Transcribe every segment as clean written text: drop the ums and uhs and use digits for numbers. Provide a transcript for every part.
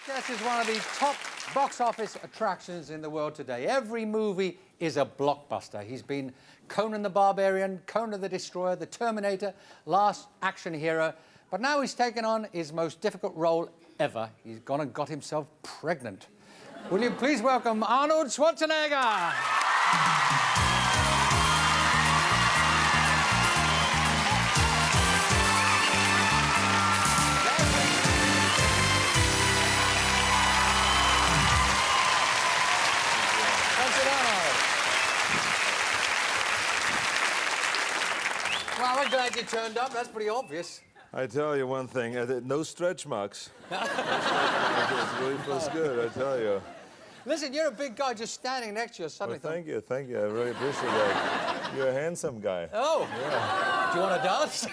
This is one of the top box office attractions in the world today. Every movie is a blockbuster. He's been Conan the Barbarian, Conan the Destroyer, the Terminator, Last Action Hero. But now he's taken on his most difficult role ever. He's gone and got himself pregnant. Will you please welcome Arnold Schwarzenegger? Well, I'm glad you turned up. That's pretty obvious. I tell you one thing, no stretch marks. It really feels good, I tell you. Listen, you're a big guy just standing next to you. Suddenly Well, thank you. I really appreciate that. You're a handsome guy. Oh. Yeah. Do you want to dance?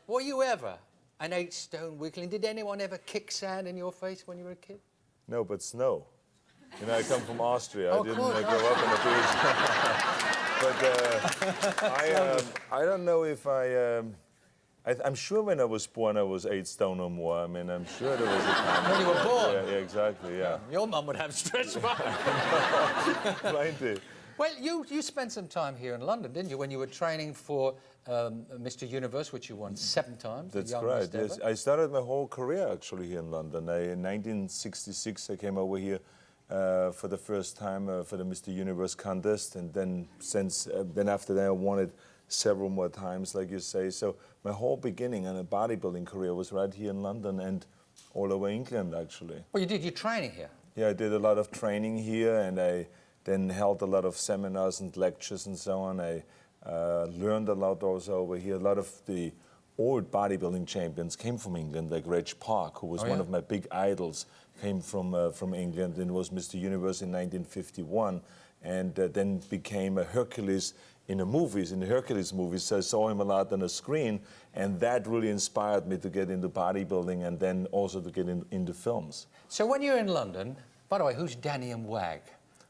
Were you ever an 8-stone weakling? Did anyone ever kick sand in your face when you were a kid? No, but snow. You know, I come from Austria. Oh, I didn't cool. grow up in the beach. But I don't know if I'm sure when I was born I was 8 stone or more. I mean, I'm sure there was a time. When you were born? Yeah, exactly, yeah. Your mum would have stretch marks. Plenty. Well, you spent some time here in London, didn't you, when you were training for Mr. Universe, which you won 7 times. That's right, yes. I started my whole career actually here in London. In 1966 I came over here for the first time for the Mr. Universe contest, and then then after that I won it several more times, like you say. So my whole beginning and a bodybuilding career was right here in London and all over England, actually. Well, you did your training here. Yeah, I did a lot of training here, and I then held a lot of seminars and lectures and so on. I learned a lot also over here. A lot of the old bodybuilding champions came from England, like Reg Park, who was one of my big idols, came from England and was Mr. Universe in 1951, and then became a Hercules in the Hercules movies. So I saw him a lot on the screen, and that really inspired me to get into bodybuilding and then also to get into films. So when you're in London, by the way, who's Danny and Wag?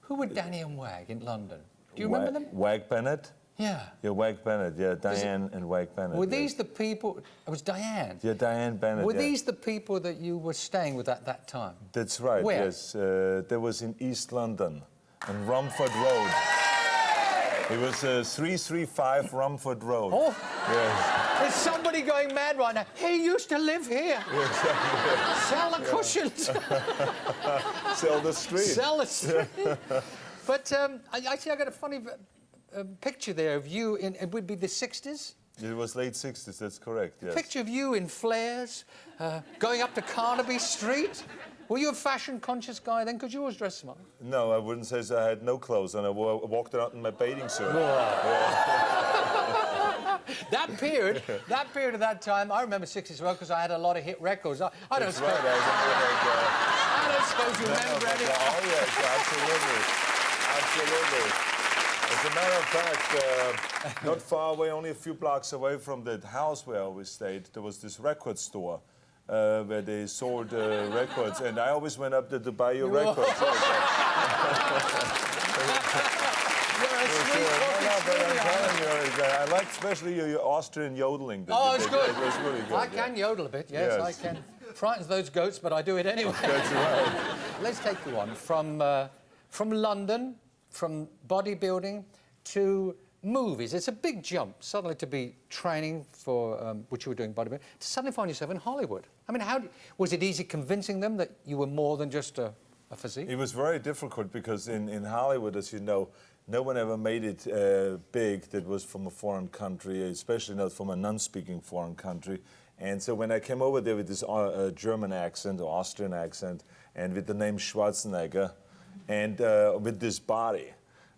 Who were Danny and Wag in London? Do you remember them? Wag Bennett? Yeah. Yeah, Wag Bennett, yeah, Diane and Wag Bennett. Were these the people... It was Diane? Yeah, Diane Bennett. Were these the people that you were staying with at that time? That's right, Where? Yes. There was in East London, on Romford Road. It was 335 Romford Road. Oh! Yes. There's somebody going mad right now. He used to live here. Yeah, exactly. Sell the cushions. Sell the street. Sell the street. But actually, I got a funny picture there of you in, it would be the 60s? It was late 60s, that's correct, yes. Picture of you in flares, going up to Carnaby Street. Were you a fashion-conscious guy then? Because you always dressed smart. No, I wouldn't say so. I had no clothes, and I walked out in my bathing suit. That period of that time, I remember 60s well because I had a lot of hit records. I don't suppose you remember any. Oh, yes, absolutely. As a matter of fact, not far away, only a few blocks away from the house where I always stayed, there was this record store where they sold records, and I always went up there to buy your records. I like especially your Austrian yodeling. Oh, it's good. It was really good. I can yodel a bit, yes, I can. Frightens those goats, but I do it anyway. That's right. Let's take you on from London, from bodybuilding to movies. It's a big jump suddenly to be training for, which you were doing bodybuilding, to suddenly find yourself in Hollywood. I mean, was it easy convincing them that you were more than just a physique? It was very difficult because in Hollywood, as you know, no one ever made it big that was from a foreign country, especially not from a non-speaking foreign country. And so when I came over there with this German accent or Austrian accent and with the name Schwarzenegger and with this body,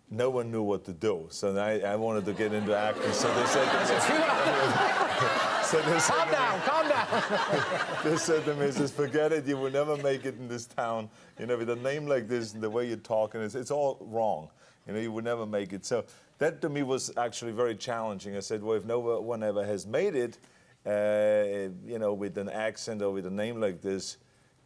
no one knew what to do. So I wanted to get into acting. So they said... Calm down. They said to me, forget it, you will never make it in this town. You know, with a name like this and the way you talk, and it's all wrong. You know, you would never make it. So that to me was actually very challenging. I said, well, if no one ever has made it, you know, with an accent or with a name like this,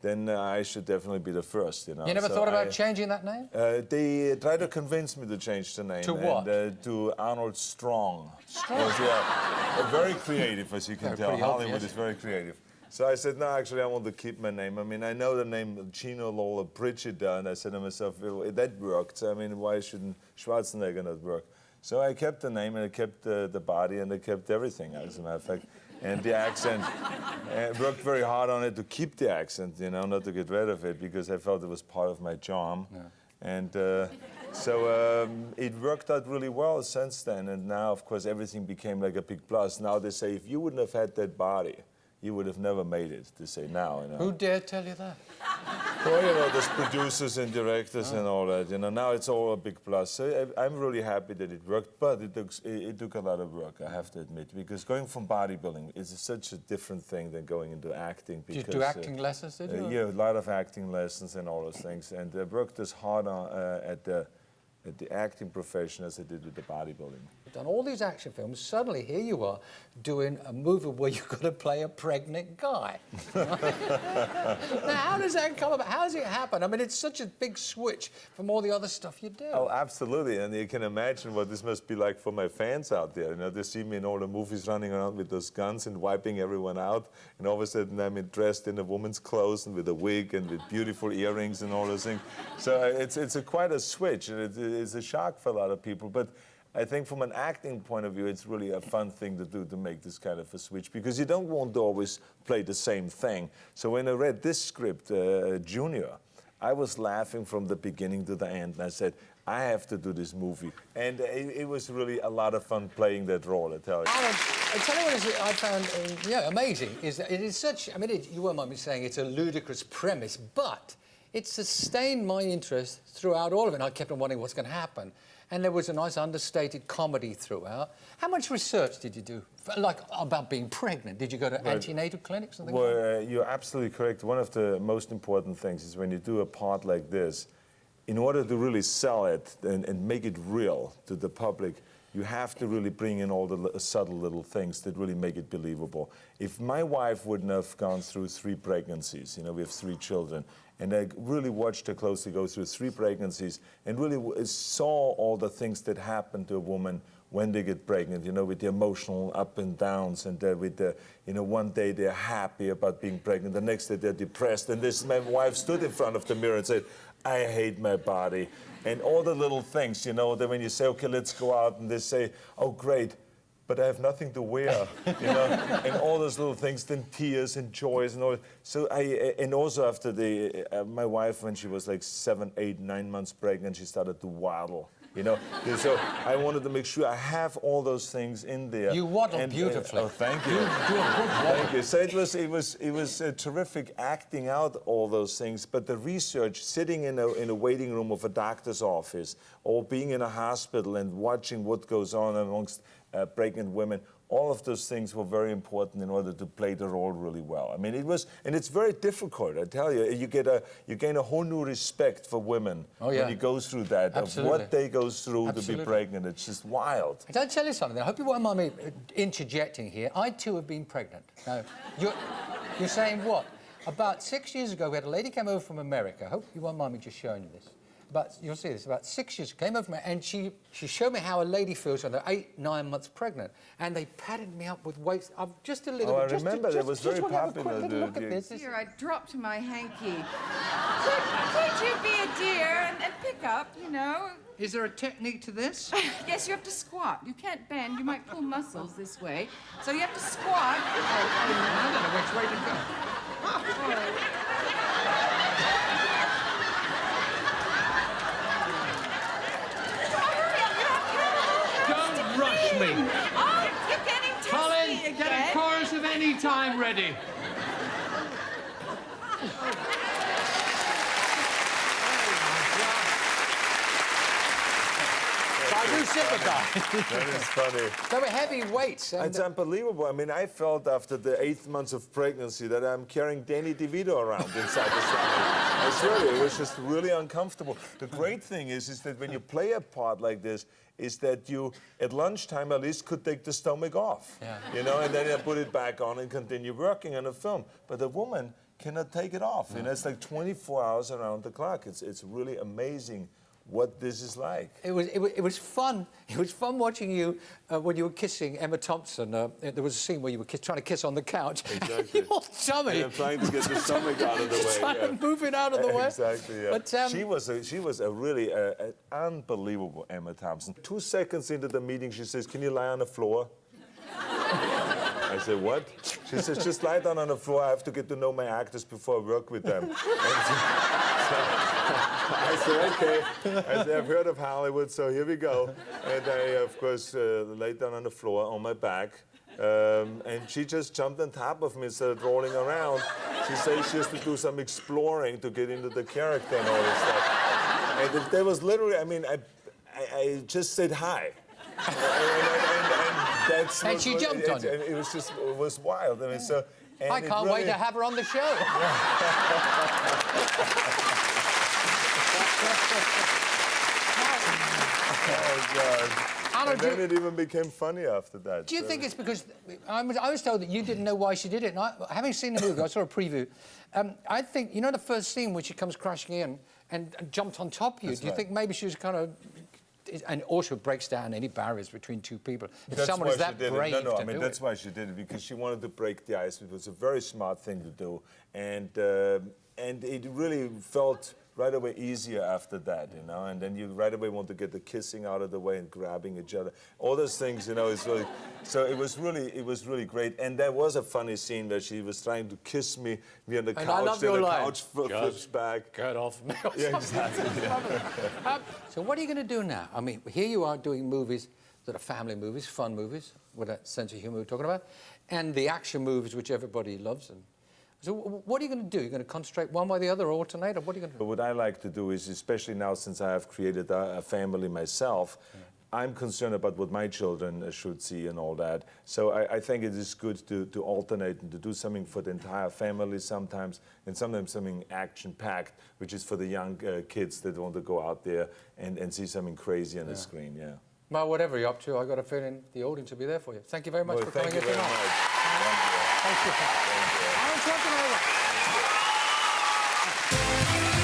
then I should definitely be the first, you know. You never thought about changing that name? They tried to convince me to change the name. To what? To Arnold Strong. Strong? Yeah, very creative, as you can tell. Pretty Hollywood obvious. is very creative. So I said, no, actually, I want to keep my name. I mean, I know the name Gino, Lola, Brigida, and I said to myself, well, that worked. I mean, why shouldn't Schwarzenegger not work? So I kept the name, and I kept the body, and I kept everything, as a matter of fact. And the accent, I worked very hard on it to keep the accent, you know, not to get rid of it, because I felt it was part of my charm. Yeah. And so it worked out really well since then. And now, of course, everything became like a big plus. Now they say, if you wouldn't have had that body, you would have never made it, to say now. You know? Who dared tell you that? Well, you know, there's producers and directors and all that. You know, now it's all a big plus. So I'm really happy that it worked, but it took a lot of work, I have to admit, because going from bodybuilding is such a different thing than going into acting. Because, did you do acting lessons, did you? Yeah, a lot of acting lessons and all those things. And I worked as hard at the acting profession as I did with the bodybuilding. You've done all these action films, suddenly here you are doing a movie where you've got to play a pregnant guy. Now, how does that come about? How does it happen? I mean, it's such a big switch from all the other stuff you do. Oh, absolutely, and you can imagine what this must be like for my fans out there. You know, they see me in all the movies running around with those guns and wiping everyone out, and all of a sudden I'm dressed in a woman's clothes and with a wig and with beautiful earrings and all those things. So it's quite a switch, and it's a shock for a lot of people, but I think from an acting point of view, it's really a fun thing to do, to make this kind of a switch, because you don't want to always play the same thing. So when I read this script, Junior, I was laughing from the beginning to the end, and I said, I have to do this movie. And it was really a lot of fun playing that role, I tell you. Arnold, I tell you what I found amazing, is that it is such, I mean, you won't mind me saying it's a ludicrous premise, but it sustained my interest throughout all of it. And I kept on wondering what's going to happen. And there was a nice understated comedy throughout. How much research did you do, like, about being pregnant? Did you go to antenatal clinics and things like that? You're absolutely correct. One of the most important things is when you do a part like this, in order to really sell it and make it real to the public, you have to really bring in all the subtle little things that really make it believable. If my wife wouldn't have gone through 3 pregnancies, you know, we have 3 children, and I really watched her closely go through 3 pregnancies and really saw all the things that happen to a woman when they get pregnant, you know, with the emotional up and downs, and with the, you know, one day they're happy about being pregnant, the next day they're depressed. And my wife stood in front of the mirror and said, I hate my body. And all the little things, you know, that when you say, okay, let's go out, and they say, oh, great, but I have nothing to wear, you know, and all those little things, then tears and joys and all. So and also after my wife, when she was like 7, 8, 9 months pregnant, she started to waddle, you know. So I wanted to make sure I have all those things in there. You waddle beautifully. Oh, thank you. You do a good waddle. Thank you. So it was terrific acting out all those things, but the research, sitting in a waiting room of a doctor's office, or being in a hospital and watching what goes on amongst pregnant women, all of those things were very important in order to play the role really well. I mean, it was, and it's very difficult, I tell you. You gain a whole new respect for women when you go through that, of what they go through to be pregnant. It's just wild. Can I tell you something? I hope you won't mind me interjecting here. I too have been pregnant. Now, you're saying what? About 6 years ago, we had a lady came over from America. I hope you won't mind me just showing you this. But you'll see this, about 6 years, came over from and she showed me how a lady feels when they're 8, 9 months pregnant. And they patted me up with weights. Just a little bit. I remember that was very popular. Look at this. Here, I dropped my hanky. Could you be a dear and pick up, you know? Is there a technique to this? Yes, you have to squat. You can't bend. You might pull muscles this way. So you have to squat. I don't know which way to go. Don't rush me. Oh, you're getting testy Colin, again. get a chorus of any time ready. I do sympathize. That is funny. They were heavy weights. It's unbelievable. I mean, I felt after the 8th month of pregnancy that I'm carrying Danny DeVito around inside the stomach. I swear to you, it was just really uncomfortable. The great thing is that when you play a part like this, is that you, at lunchtime at least, could take the stomach off. Yeah. You know, and then you put it back on and continue working on a film. But a woman cannot take it off. You know, it's like 24 hours around the clock. It's really amazing what this is like. It was fun. It was fun watching you when you were kissing Emma Thompson. There was a scene where you were trying to kiss on the couch. Exactly. Your tummy. Yeah, trying to get the stomach out of the way. Trying to move it out of the way. Exactly. Yeah. But, she was a really unbelievable Emma Thompson. 2 seconds into the meeting, she says, "Can you lie on the floor?" I said, "What?" She says, "Just lie down on the floor. I have to get to know my actors before I work with them." I said, "Okay." I said, "I've heard of Hollywood, so here we go." And I, of course, laid down on the floor on my back. And she just jumped on top of me and started rolling around. She says she has to do some exploring to get into the character and all this stuff. And there was literally, I mean, I just said hi. And she jumped on you. And it was wild. I mean, so. I can't wait to have her on the show. Oh, God. Arnold, And then it even became funny after that. Do you think it's because... I was told that you didn't know why she did it. And having seen the movie, I saw a preview. I think, you know the first scene where she comes crashing in and jumped on top of you? That's Do you think maybe she was kind of... And also breaks down any barriers between two people. If that's someone why is that she did brave it. No, to I mean, do that's it. why she did it, because she wanted to break the ice. It was a very smart thing to do. And it really felt right away easier after that, you know? And then you right away want to get the kissing out of the way and grabbing each other. All those things, you know, it's really... So it was really great. And there was a funny scene where she was trying to kiss me on the couch. I love your line. Couch flips back. Get off me. Yeah, exactly. So what are you going to do now? I mean, here you are doing movies that are family movies, fun movies, with that sense of humour we're talking about, and the action movies, which everybody loves. And so what are you going to do? You're going to concentrate one way or the other, or alternate, or what are you going to do? But what I like to do is, especially now since I have created a family myself, I'm concerned about what my children should see and all that. So I think it is good to alternate and to do something for the entire family sometimes, and sometimes something action-packed, which is for the young kids that want to go out there and see something crazy on the screen, yeah. Well, whatever you're up to, I've got a feeling the audience will be there for you. Thank you very much for coming in tonight. Thank you. Thank you. Arnold Schwarzenegger.